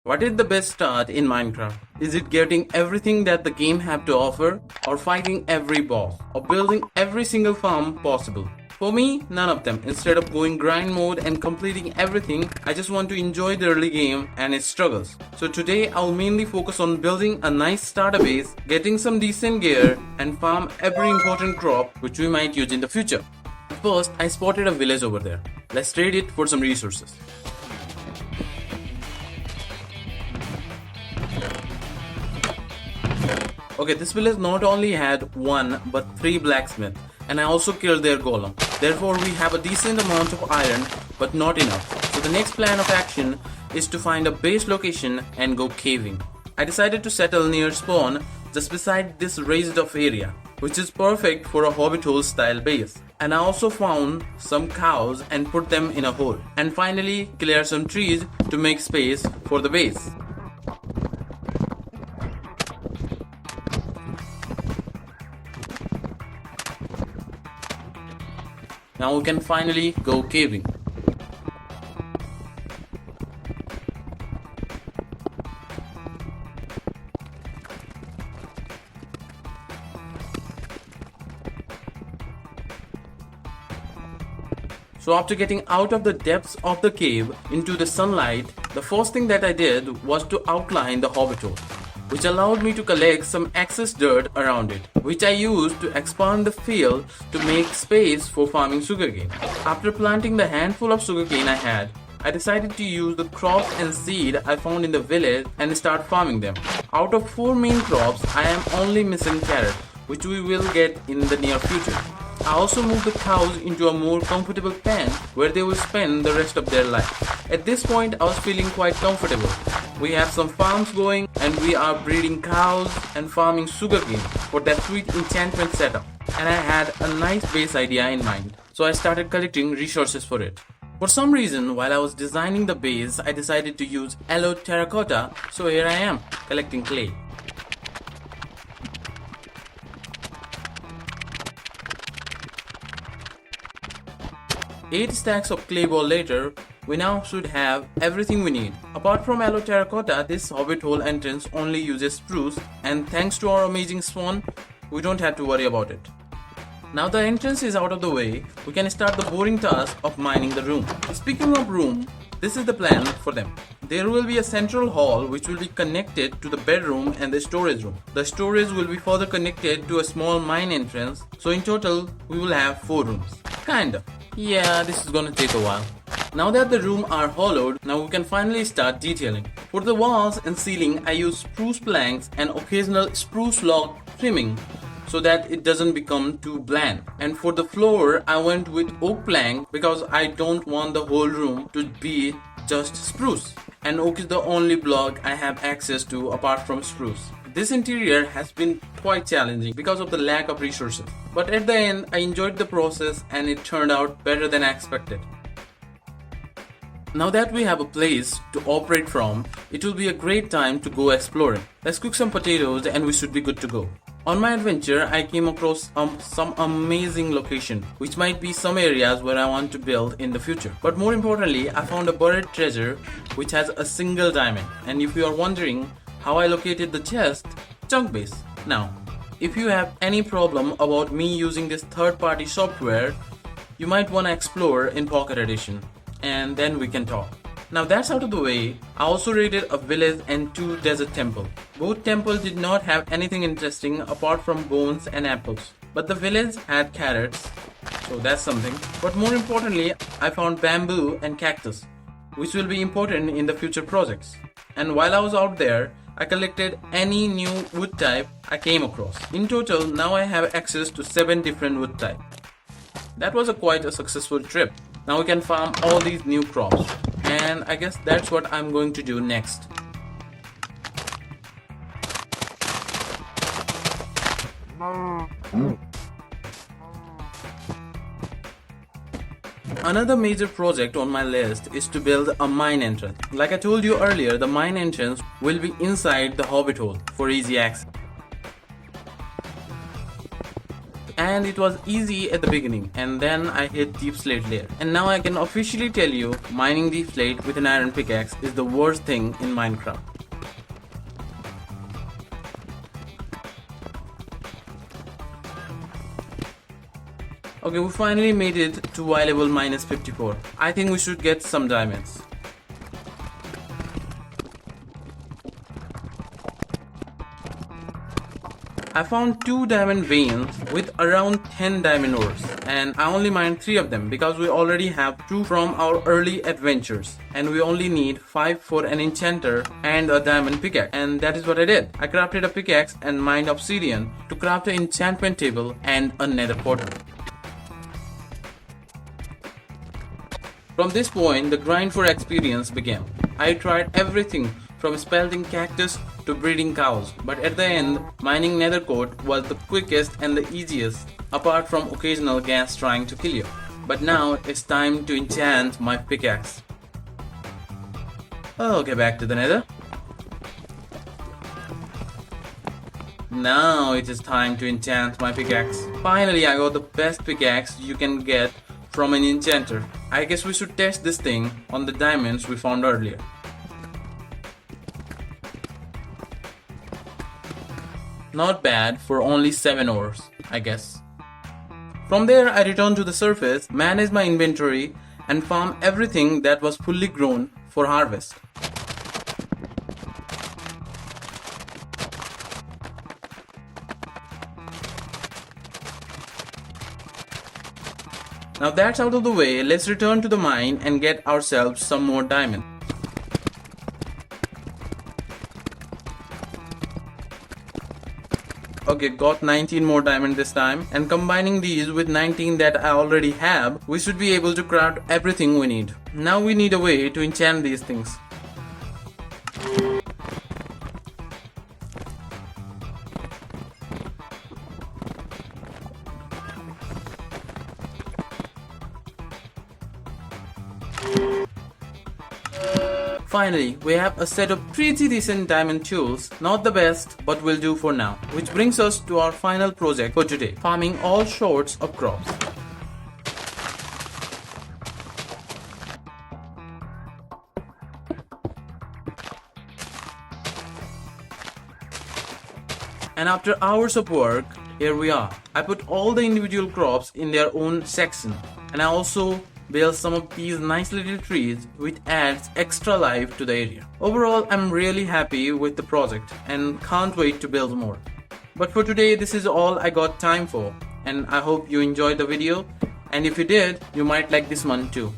What is the best start in Minecraft? Is it getting everything that the game have to offer, or fighting every boss, or building every single farm possible? For me, none of them. Instead of going grind mode and completing everything, I just want to enjoy the early game and its struggles. So today I'll mainly focus on building a nice starter base, getting some decent gear, and farm every important crop which we might use in the future. First, I spotted a village over there. Let's trade it for some resources. Okay, this village not only had one but three blacksmiths, and I also killed their golem. Therefore, we have a decent amount of iron, but not enough. So the next plan of action is to find a base location and go caving. I decided to settle near spawn just beside this raised off area, which is perfect for a hobbit hole style base. And I also found some cows and put them in a hole. And finally clear some trees to make space for the base. Now we can finally go caving. So after getting out of the depths of the cave into the sunlight, the first thing that I did was to outline the hobbit hole, which allowed me to collect some excess dirt around it, which I used to expand the field to make space for farming sugarcane. After planting the handful of sugarcane I had, I decided to use the crops and seed I found in the village and start farming them. Out of 4 main crops, I am only missing carrot, which we will get in the near future. I also moved the cows into a more comfortable pen where they will spend the rest of their life. At this point, I was feeling quite comfortable. We have some farms going and we are breeding cows and farming sugarcane for that sweet enchantment setup. And I had a nice base idea in mind, so I started collecting resources for it. For some reason, while I was designing the base, I decided to use yellow terracotta, so here I am, collecting clay. Eight stacks of clay ball later, we now should have everything we need. Apart from yellow terracotta, this hobbit hole entrance only uses spruce, and thanks to our amazing spawn, we don't have to worry about it. Now the entrance is out of the way, we can start the boring task of mining the room. Speaking of room, this is the plan for them. There will be a central hall which will be connected to the bedroom and the storage room. The storage will be further connected to a small mine entrance, so in total we will have 4 rooms. Kinda. Yeah, this is gonna take a while. Now that the room are hollowed, now we can finally start detailing. For the walls and ceiling, I use spruce planks and occasional spruce log trimming so that it doesn't become too bland. And for the floor, I went with oak plank because I don't want the whole room to be just spruce. And oak is the only block I have access to apart from spruce. This interior has been quite challenging because of the lack of resources. But at the end, I enjoyed the process and it turned out better than I expected. Now that we have a place to operate from, it will be a great time to go exploring. Let's cook some potatoes and we should be good to go. On my adventure, I came across some amazing location, which might be some areas where I want to build in the future. But more importantly, I found a buried treasure which has a single diamond. And if you are wondering how I located the chest, chunk base. Now, if you have any problem about me using this third-party software, you might want to explore in Pocket Edition, and then we can talk. Now that's out of the way, I also raided a village and 2 desert temples. Both temples did not have anything interesting apart from bones and apples, but the village had carrots, so that's something. But more importantly, I found bamboo and cactus, which will be important in the future projects. And while I was out there, I collected any new wood type I came across. In total, now I have access to 7 different wood types. That was quite a successful trip. Now we can farm all these new crops. And I guess that's what I'm going to do next. Another major project on my list is to build a mine entrance. Like I told you earlier, the mine entrance will be inside the hobbit hole for easy access. and it was easy at the beginning, and then I hit deep slate layer. And now I can officially tell you, mining deep slate with an iron pickaxe is the worst thing in Minecraft. Okay, we finally made it to Y level minus 54. I think we should get some diamonds. I found 2 diamond veins with around 10 diamond ores, and I only mined 3 of them because we already have 2 from our early adventures, and we only need 5 for an enchanter and a diamond pickaxe, and that is what I did. I crafted a pickaxe and mined obsidian to craft an enchantment table and a nether portal. From this point, the grind for experience began. I tried everything from spelting cactus to breeding cows, but at the end, mining nether coat was the quickest and the easiest, apart from occasional gas trying to kill you. But now it's time to enchant my pickaxe. Okay, back to the nether. Now it is time to enchant my pickaxe. Finally, I got the best pickaxe you can get from an enchanter. I guess we should test this thing on the diamonds we found earlier. Not bad for only 7 ores, I guess. From there, I returned to the surface, managed my inventory, and farmed everything that was fully grown for harvest. Now that's out of the way, let's return to the mine and get ourselves some more diamond. Okay, got 19 more diamond this time, and combining these with 19 that I already have, we should be able to craft everything we need. Now we need a way to enchant these things. Finally, we have a set of pretty decent diamond tools, not the best, but will do for now. Which brings us to our final project for today, farming all sorts of crops. And after hours of work, here we are. I put all the individual crops in their own section, and I also build some of these nice little trees which adds extra life to the area. Overall, I'm really happy with the project and can't wait to build more. But for today, this is all I got time for, and I hope you enjoyed the video, and if you did, you might like this one too.